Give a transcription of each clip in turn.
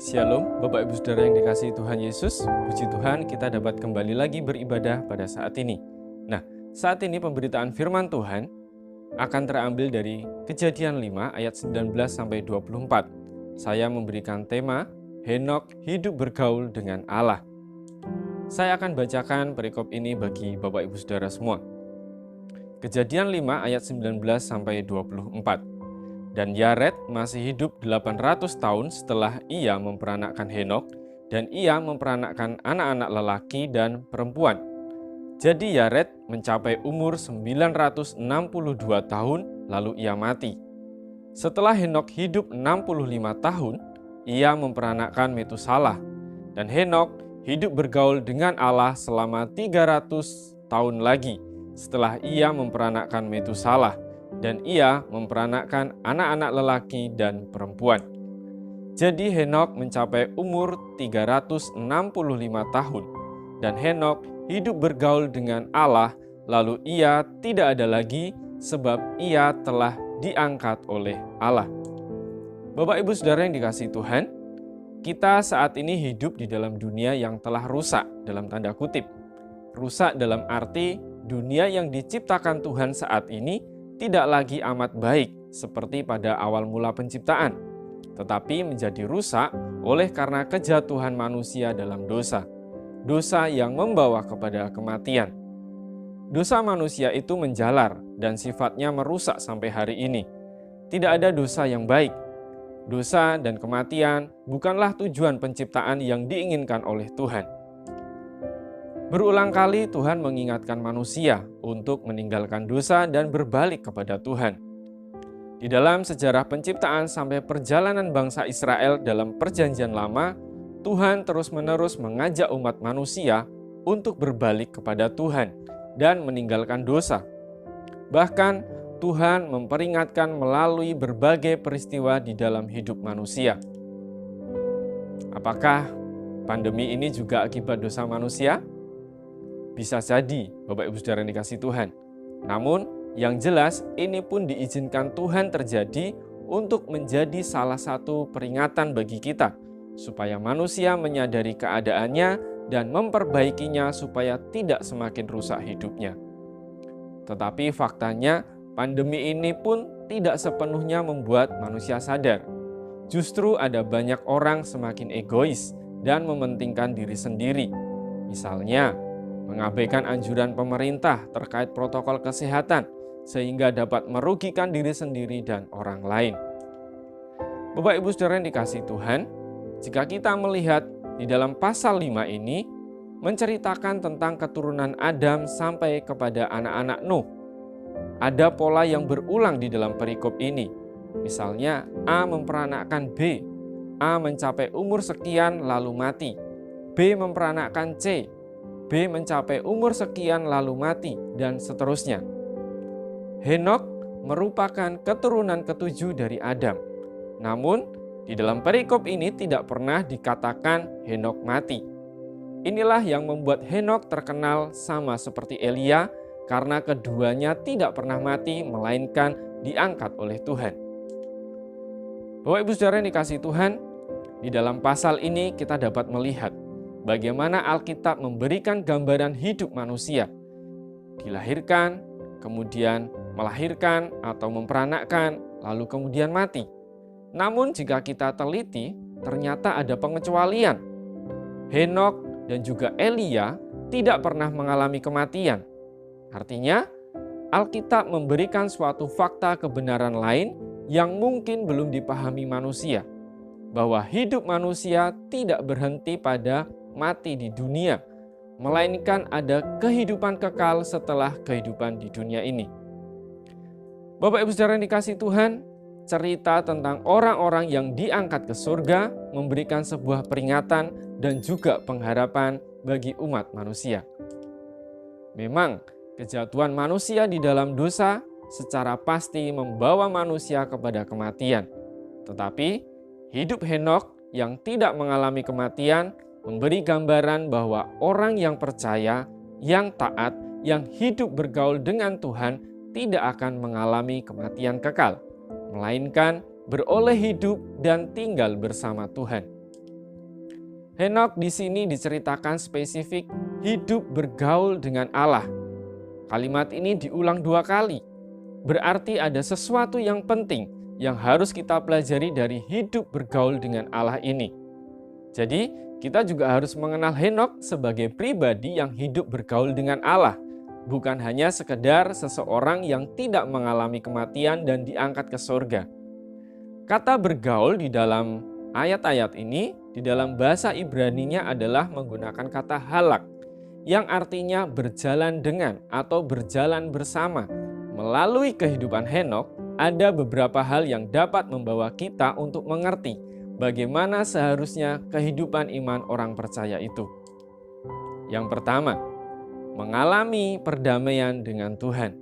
Shalom, Bapak Ibu Saudara yang dikasihi Tuhan Yesus. Puji Tuhan, kita dapat kembali lagi beribadah pada saat ini. Nah, saat ini pemberitaan firman Tuhan akan terambil dari Kejadian 5 ayat 19-24. Saya memberikan tema Henok hidup bergaul dengan Allah. Saya akan bacakan perikop ini bagi Bapak Ibu Saudara semua. Kejadian 5 ayat 19-24. Dan Yared masih hidup 800 tahun setelah ia memperanakkan Henok, dan ia memperanakkan anak-anak lelaki dan perempuan. Jadi Yared mencapai umur 962 tahun, lalu ia mati. Setelah Henok hidup 65 tahun, ia memperanakkan Metusalah, dan Henok hidup bergaul dengan Allah selama 300 tahun lagi setelah ia memperanakkan Metusalah, dan ia memperanakkan anak-anak lelaki dan perempuan. Jadi Henok mencapai umur 365 tahun, dan Henok hidup bergaul dengan Allah, lalu ia tidak ada lagi sebab ia telah diangkat oleh Allah. Bapak Ibu Saudara yang dikasihi Tuhan, kita saat ini hidup di dalam dunia yang telah rusak, dalam tanda kutip. Rusak dalam arti dunia yang diciptakan Tuhan saat ini tidak lagi amat baik seperti pada awal mula penciptaan, tetapi menjadi rusak oleh karena kejatuhan manusia dalam dosa. Dosa yang membawa kepada kematian. Dosa manusia itu menjalar dan sifatnya merusak sampai hari ini. Tidak ada dosa yang baik. Dosa dan kematian bukanlah tujuan penciptaan yang diinginkan oleh Tuhan. Berulang kali Tuhan mengingatkan manusia untuk meninggalkan dosa dan berbalik kepada Tuhan. Di dalam sejarah penciptaan sampai perjalanan bangsa Israel dalam Perjanjian Lama, Tuhan terus-menerus mengajak umat manusia untuk berbalik kepada Tuhan dan meninggalkan dosa. Bahkan Tuhan memperingatkan melalui berbagai peristiwa di dalam hidup manusia. Apakah pandemi ini juga akibat dosa manusia? Bisa jadi, Bapak Ibu Saudara yang dikasihi Tuhan. Namun, yang jelas ini pun diizinkan Tuhan terjadi untuk menjadi salah satu peringatan bagi kita, supaya manusia menyadari keadaannya dan memperbaikinya supaya tidak semakin rusak hidupnya. Tetapi faktanya, pandemi ini pun tidak sepenuhnya membuat manusia sadar. Justru ada banyak orang semakin egois dan mementingkan diri sendiri. Misalnya, mengabaikan anjuran pemerintah terkait protokol kesehatan sehingga dapat merugikan diri sendiri dan orang lain. Bapak Ibu Saudara yang dikasihi Tuhan, jika kita melihat di dalam pasal 5 ini menceritakan tentang keturunan Adam sampai kepada anak-anak Nuh. Ada pola yang berulang di dalam perikop ini. Misalnya A memperanakkan B, A mencapai umur sekian lalu mati, B memperanakkan C, B mencapai umur sekian lalu mati, dan seterusnya. Henok merupakan keturunan ketujuh dari Adam. Namun, di dalam perikop ini tidak pernah dikatakan Henok mati. Inilah yang membuat Henok terkenal sama seperti Elia, karena keduanya tidak pernah mati, melainkan diangkat oleh Tuhan. Bapak Ibu Saudara yang dikasihi Tuhan, di dalam pasal ini kita dapat melihat bagaimana Alkitab memberikan gambaran hidup manusia. Dilahirkan, kemudian melahirkan atau memperanakkan, lalu kemudian mati. Namun jika kita teliti, ternyata ada pengecualian. Henok dan juga Elia tidak pernah mengalami kematian. Artinya, Alkitab memberikan suatu fakta kebenaran lain yang mungkin belum dipahami manusia, bahwa hidup manusia tidak berhenti pada mati di dunia, melainkan ada kehidupan kekal setelah kehidupan di dunia ini. Bapak Ibu Saudara yang dikasihi Tuhan, cerita tentang orang-orang yang diangkat ke surga memberikan sebuah peringatan dan juga pengharapan bagi umat manusia. Memang, kejatuhan manusia di dalam dosa secara pasti membawa manusia kepada kematian. Tetapi, hidup Henok yang tidak mengalami kematian memberi gambaran bahwa orang yang percaya, yang taat, yang hidup bergaul dengan Tuhan tidak akan mengalami kematian kekal, melainkan beroleh hidup dan tinggal bersama Tuhan. Henokh di sini diceritakan spesifik hidup bergaul dengan Allah. Kalimat ini diulang 2 kali. Berarti ada sesuatu yang penting yang harus kita pelajari dari hidup bergaul dengan Allah ini. Jadi, kita juga harus mengenal Henokh sebagai pribadi yang hidup bergaul dengan Allah, bukan hanya sekedar seseorang yang tidak mengalami kematian dan diangkat ke surga. Kata bergaul di dalam ayat-ayat ini, di dalam bahasa Ibraninya adalah menggunakan kata halak, yang artinya berjalan dengan atau berjalan bersama. Melalui kehidupan Henokh, ada beberapa hal yang dapat membawa kita untuk mengerti bagaimana seharusnya kehidupan iman orang percaya itu. Yang pertama, mengalami perdamaian dengan Tuhan.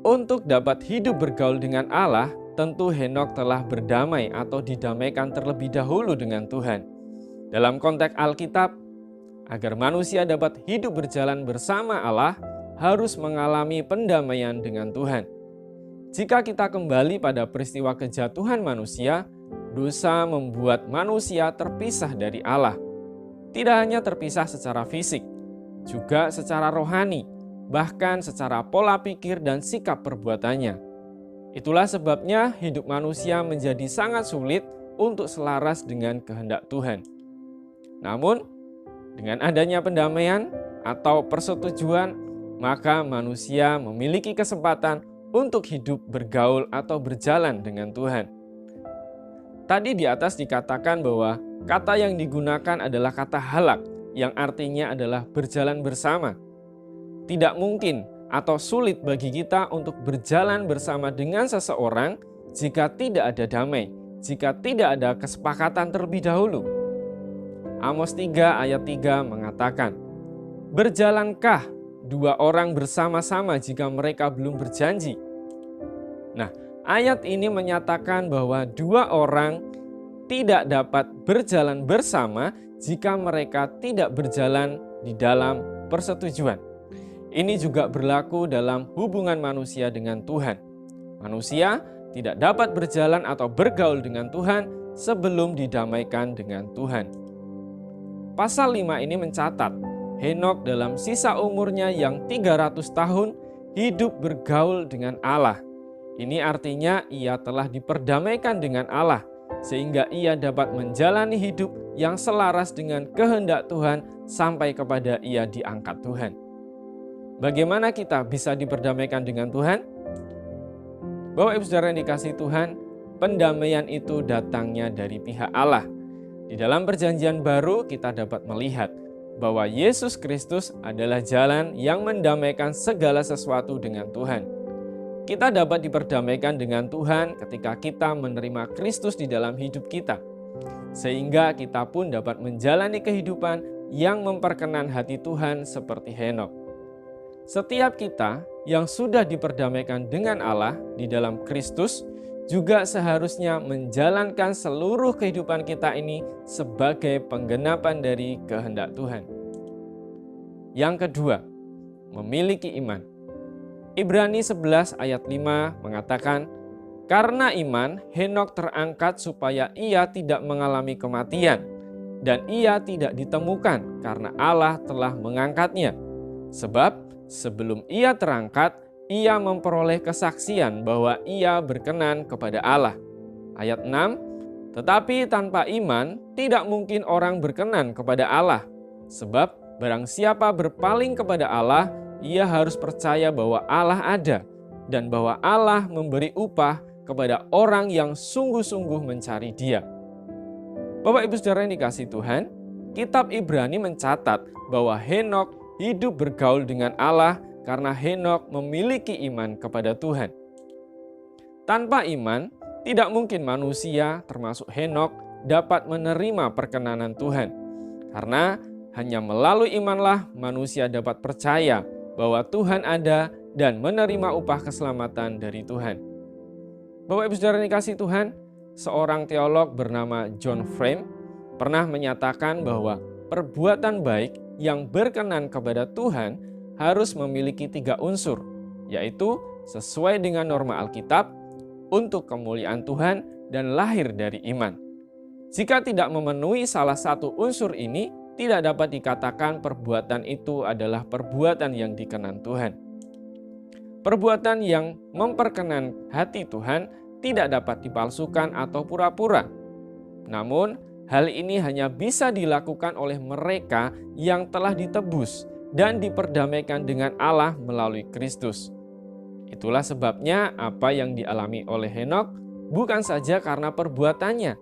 Untuk dapat hidup bergaul dengan Allah, tentu Henokh telah berdamai atau didamaikan terlebih dahulu dengan Tuhan. Dalam konteks Alkitab, agar manusia dapat hidup berjalan bersama Allah, harus mengalami pendamaian dengan Tuhan. Jika kita kembali pada peristiwa kejatuhan manusia, dosa membuat manusia terpisah dari Allah. Tidak hanya terpisah secara fisik, juga secara rohani, bahkan secara pola pikir dan sikap perbuatannya. Itulah sebabnya hidup manusia menjadi sangat sulit untuk selaras dengan kehendak Tuhan. Namun, dengan adanya pendamaian atau persetujuan, maka manusia memiliki kesempatan untuk hidup bergaul atau berjalan dengan Tuhan. Tadi di atas dikatakan bahwa kata yang digunakan adalah kata halak, yang artinya adalah berjalan bersama. Tidak mungkin atau sulit bagi kita untuk berjalan bersama dengan seseorang jika tidak ada damai, jika tidak ada kesepakatan terlebih dahulu. Amos 3 ayat 3 mengatakan, "Berjalankah 2 orang bersama-sama jika mereka belum berjanji?" Nah, ayat ini menyatakan bahwa 2 orang tidak dapat berjalan bersama jika mereka tidak berjalan di dalam persetujuan. Ini juga berlaku dalam hubungan manusia dengan Tuhan. Manusia tidak dapat berjalan atau bergaul dengan Tuhan sebelum didamaikan dengan Tuhan. Pasal 5 ini mencatat, Henokh dalam sisa umurnya yang 300 tahun hidup bergaul dengan Allah. Ini artinya ia telah diperdamaikan dengan Allah, sehingga ia dapat menjalani hidup yang selaras dengan kehendak Tuhan sampai kepada ia diangkat Tuhan. Bagaimana kita bisa diperdamaikan dengan Tuhan? Bapak Ibu Saudara yang dikasihi Tuhan, pendamaian itu datangnya dari pihak Allah. Di dalam perjanjian baru kita dapat melihat bahwa Yesus Kristus adalah jalan yang mendamaikan segala sesuatu dengan Tuhan. Kita dapat diperdamaikan dengan Tuhan ketika kita menerima Kristus di dalam hidup kita, sehingga kita pun dapat menjalani kehidupan yang memperkenan hati Tuhan seperti Henokh. Setiap kita yang sudah diperdamaikan dengan Allah di dalam Kristus juga seharusnya menjalankan seluruh kehidupan kita ini sebagai penggenapan dari kehendak Tuhan. Yang kedua, memiliki iman. Ibrani 11 ayat 5 mengatakan, "Karena iman, Henokh terangkat supaya ia tidak mengalami kematian, dan ia tidak ditemukan karena Allah telah mengangkatnya. Sebab sebelum ia terangkat, ia memperoleh kesaksian bahwa ia berkenan kepada Allah." Ayat 6, "Tetapi tanpa iman, tidak mungkin orang berkenan kepada Allah. Sebab barang siapa berpaling kepada Allah, ia harus percaya bahwa Allah ada, dan bahwa Allah memberi upah kepada orang yang sungguh-sungguh mencari Dia." Bapak Ibu Saudara yang dikasihi Tuhan, kitab Ibrani mencatat bahwa Henokh hidup bergaul dengan Allah karena Henokh memiliki iman kepada Tuhan. Tanpa iman, tidak mungkin manusia termasuk Henokh dapat menerima perkenanan Tuhan. Karena hanya melalui imanlah manusia dapat percaya bahwa Tuhan ada dan menerima upah keselamatan dari Tuhan. Bapak Ibu Saudara yang dikasihi Tuhan, seorang teolog bernama John Frame pernah menyatakan bahwa perbuatan baik yang berkenan kepada Tuhan harus memiliki 3 unsur, yaitu sesuai dengan norma Alkitab, untuk kemuliaan Tuhan, dan lahir dari iman. Jika tidak memenuhi salah satu unsur ini, tidak dapat dikatakan perbuatan itu adalah perbuatan yang dikenan Tuhan. Perbuatan yang memperkenan hati Tuhan tidak dapat dipalsukan atau pura-pura. Namun, hal ini hanya bisa dilakukan oleh mereka yang telah ditebus dan diperdamaikan dengan Allah melalui Kristus. Itulah sebabnya apa yang dialami oleh Henokh bukan saja karena perbuatannya,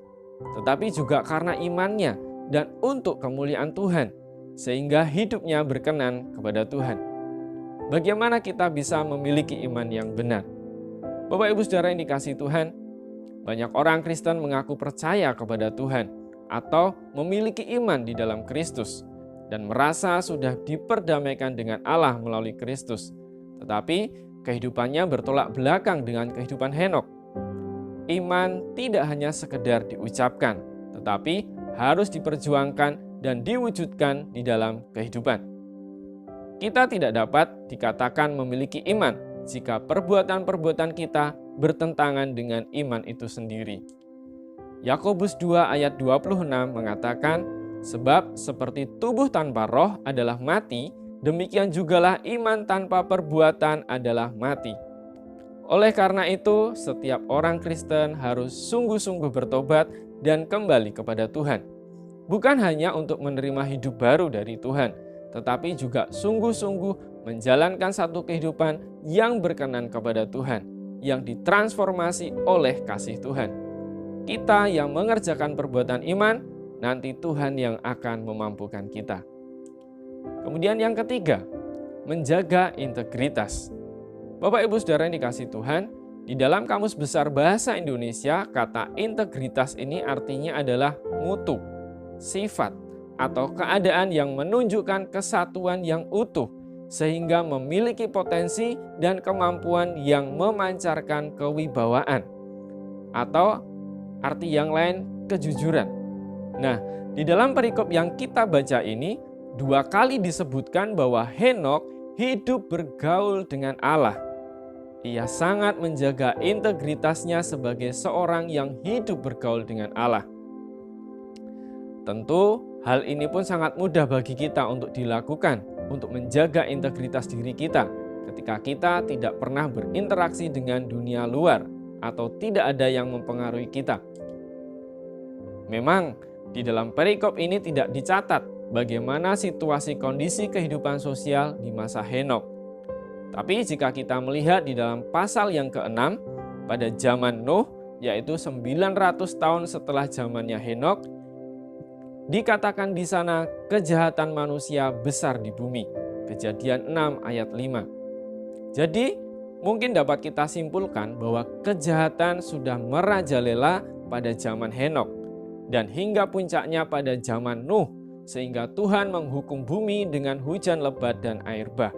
tetapi juga karena imannya dan untuk kemuliaan Tuhan, sehingga hidupnya berkenan kepada Tuhan. Bagaimana kita bisa memiliki iman yang benar? Bapak Ibu Saudara yang dikasihi Tuhan, banyak orang Kristen mengaku percaya kepada Tuhan atau memiliki iman di dalam Kristus dan merasa sudah diperdamaikan dengan Allah melalui Kristus. Tetapi kehidupannya bertolak belakang dengan kehidupan Henokh. Iman tidak hanya sekedar diucapkan, tetapi harus diperjuangkan dan diwujudkan di dalam kehidupan. Kita tidak dapat dikatakan memiliki iman jika perbuatan-perbuatan kita bertentangan dengan iman itu sendiri. Yakobus 2 ayat 26 mengatakan, sebab seperti tubuh tanpa roh adalah mati, demikian jugalah iman tanpa perbuatan adalah mati. Oleh karena itu, setiap orang Kristen harus sungguh-sungguh bertobat dan kembali kepada Tuhan. Bukan hanya untuk menerima hidup baru dari Tuhan, tetapi juga sungguh-sungguh menjalankan satu kehidupan yang berkenan kepada Tuhan, yang ditransformasi oleh kasih Tuhan. Kita yang mengerjakan perbuatan iman, nanti Tuhan yang akan memampukan kita. Kemudian yang ketiga, menjaga integritas. Bapak Ibu Saudara yang dikasihi Tuhan, di dalam Kamus Besar Bahasa Indonesia, kata integritas ini artinya adalah mutu, sifat, atau keadaan yang menunjukkan kesatuan yang utuh, sehingga memiliki potensi dan kemampuan yang memancarkan kewibawaan. Atau arti yang lain, kejujuran. Nah, di dalam perikop yang kita baca ini, 2 kali disebutkan bahwa Henokh hidup bergaul dengan Allah. Ia sangat menjaga integritasnya sebagai seorang yang hidup bergaul dengan Allah. Tentu, hal ini pun sangat mudah bagi kita untuk dilakukan, untuk menjaga integritas diri kita ketika kita tidak pernah berinteraksi dengan dunia luar atau tidak ada yang mempengaruhi kita. Memang, di dalam perikop ini tidak dicatat bagaimana situasi kondisi kehidupan sosial di masa Henokh. Tapi jika kita melihat di dalam pasal yang ke-6, pada zaman Nuh, yaitu 900 tahun setelah zamannya Henokh, dikatakan di sana kejahatan manusia besar di bumi. Kejadian 6 ayat 5. Jadi, mungkin dapat kita simpulkan bahwa kejahatan sudah merajalela pada zaman Henokh dan hingga puncaknya pada zaman Nuh, sehingga Tuhan menghukum bumi dengan hujan lebat dan air bah.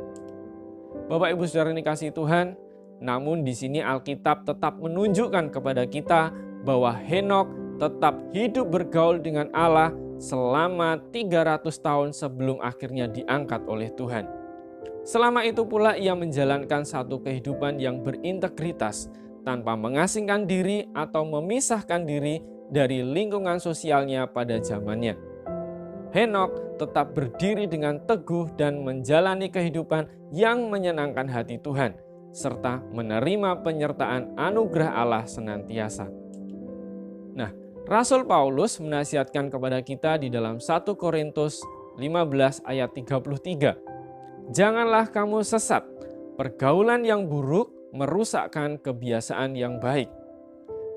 Bapak Ibu Saudara yang dikasihi Tuhan, namun di sini Alkitab tetap menunjukkan kepada kita bahwa Henokh tetap hidup bergaul dengan Allah selama 300 tahun sebelum akhirnya diangkat oleh Tuhan. Selama itu pula ia menjalankan satu kehidupan yang berintegritas tanpa mengasingkan diri atau memisahkan diri dari lingkungan sosialnya pada zamannya. Henokh tetap berdiri dengan teguh dan menjalani kehidupan yang menyenangkan hati Tuhan, serta menerima penyertaan anugerah Allah senantiasa. Nah, Rasul Paulus menasihatkan kepada kita di dalam 1 Korintus 15 ayat 33. Janganlah kamu sesat, pergaulan yang buruk merusakkan kebiasaan yang baik.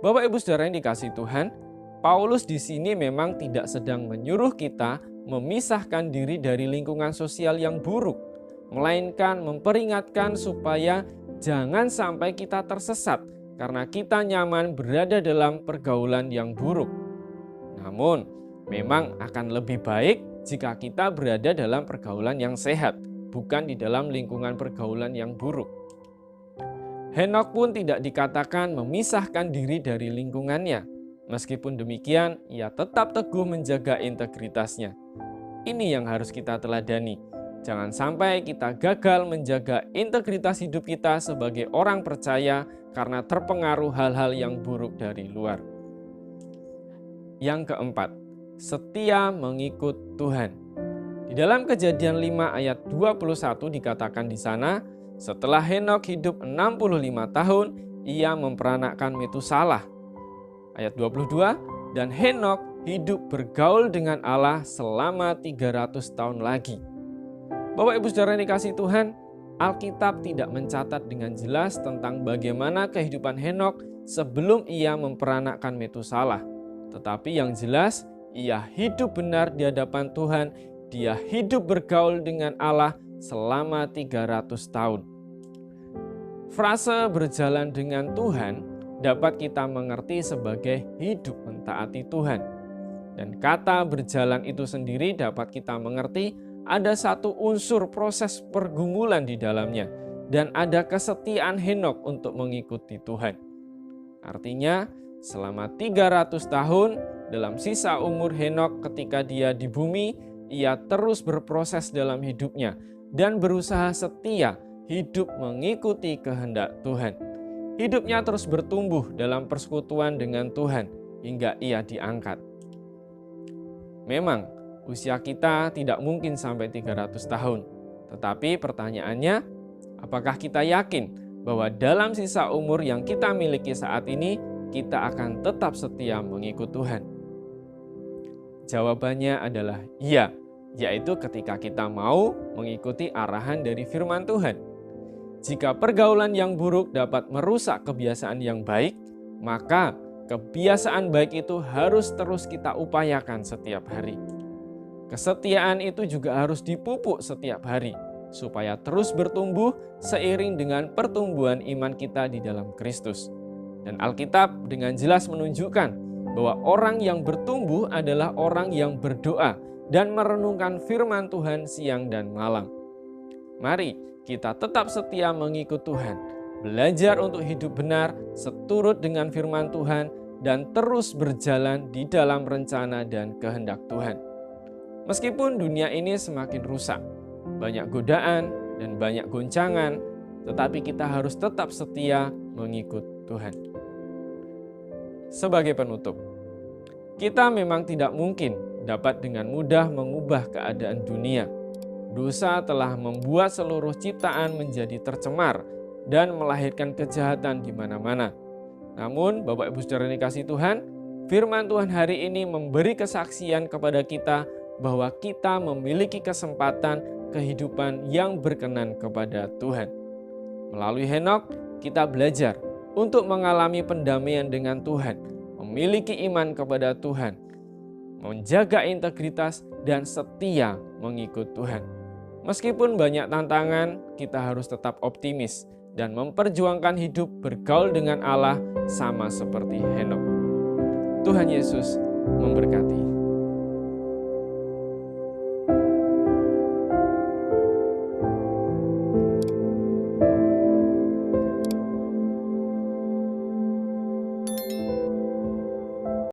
Bapak Ibu Saudara yang dikasihi Tuhan, Paulus di sini memang tidak sedang menyuruh kita memisahkan diri dari lingkungan sosial yang buruk, melainkan memperingatkan supaya jangan sampai kita tersesat karena kita nyaman berada dalam pergaulan yang buruk. Namun, memang akan lebih baik jika kita berada dalam pergaulan yang sehat, bukan di dalam lingkungan pergaulan yang buruk. Henokh pun tidak dikatakan memisahkan diri dari lingkungannya. Meskipun demikian, ia tetap teguh menjaga integritasnya. Ini yang harus kita teladani. Jangan sampai kita gagal menjaga integritas hidup kita sebagai orang percaya karena terpengaruh hal-hal yang buruk dari luar. Yang keempat, setia mengikut Tuhan. Di dalam Kejadian 5 ayat 21 dikatakan di sana, setelah Henokh hidup 65 tahun, ia memperanakkan Metusalah. Ayat 22, dan Henokh hidup bergaul dengan Allah selama 300 tahun lagi. Bapak Ibu Saudara yang dikasihi Tuhan, Alkitab tidak mencatat dengan jelas tentang bagaimana kehidupan Henokh sebelum ia memperanakkan Metusalah. Tetapi yang jelas, ia hidup benar di hadapan Tuhan, dia hidup bergaul dengan Allah selama 300 tahun. Frase berjalan dengan Tuhan dapat kita mengerti sebagai hidup mentaati Tuhan. Dan kata berjalan itu sendiri dapat kita mengerti ada satu unsur proses pergumulan di dalamnya dan ada kesetiaan Henokh untuk mengikuti Tuhan. Artinya, selama 300 tahun dalam sisa umur Henokh ketika dia di bumi, ia terus berproses dalam hidupnya dan berusaha setia hidup mengikuti kehendak Tuhan. Hidupnya terus bertumbuh dalam persekutuan dengan Tuhan hingga ia diangkat. Memang, usia kita tidak mungkin sampai 300 tahun. Tetapi pertanyaannya, apakah kita yakin bahwa dalam sisa umur yang kita miliki saat ini, kita akan tetap setia mengikut Tuhan? Jawabannya adalah iya, yaitu ketika kita mau mengikuti arahan dari firman Tuhan. Jika pergaulan yang buruk dapat merusak kebiasaan yang baik, maka kebiasaan baik itu harus terus kita upayakan setiap hari. Kesetiaan itu juga harus dipupuk setiap hari, supaya terus bertumbuh seiring dengan pertumbuhan iman kita di dalam Kristus. Dan Alkitab dengan jelas menunjukkan bahwa orang yang bertumbuh adalah orang yang berdoa dan merenungkan firman Tuhan siang dan malam. Mari kita tetap setia mengikut Tuhan, belajar untuk hidup benar seturut dengan firman Tuhan, dan terus berjalan di dalam rencana dan kehendak Tuhan. Meskipun dunia ini semakin rusak, banyak godaan dan banyak goncangan, tetapi kita harus tetap setia mengikut Tuhan. Sebagai penutup, kita memang tidak mungkin dapat dengan mudah mengubah keadaan dunia. Dosa telah membuat seluruh ciptaan menjadi tercemar dan melahirkan kejahatan di mana-mana. Namun, Bapak Ibu Saudara yang dikasihi Tuhan, firman Tuhan hari ini memberi kesaksian kepada kita bahwa kita memiliki kesempatan kehidupan yang berkenan kepada Tuhan. Melalui Henokh, kita belajar untuk mengalami pendamaian dengan Tuhan, memiliki iman kepada Tuhan, menjaga integritas dan setia mengikut Tuhan. Meskipun banyak tantangan, kita harus tetap optimis dan memperjuangkan hidup bergaul dengan Allah sama seperti Henokh. Tuhan Yesus memberkati.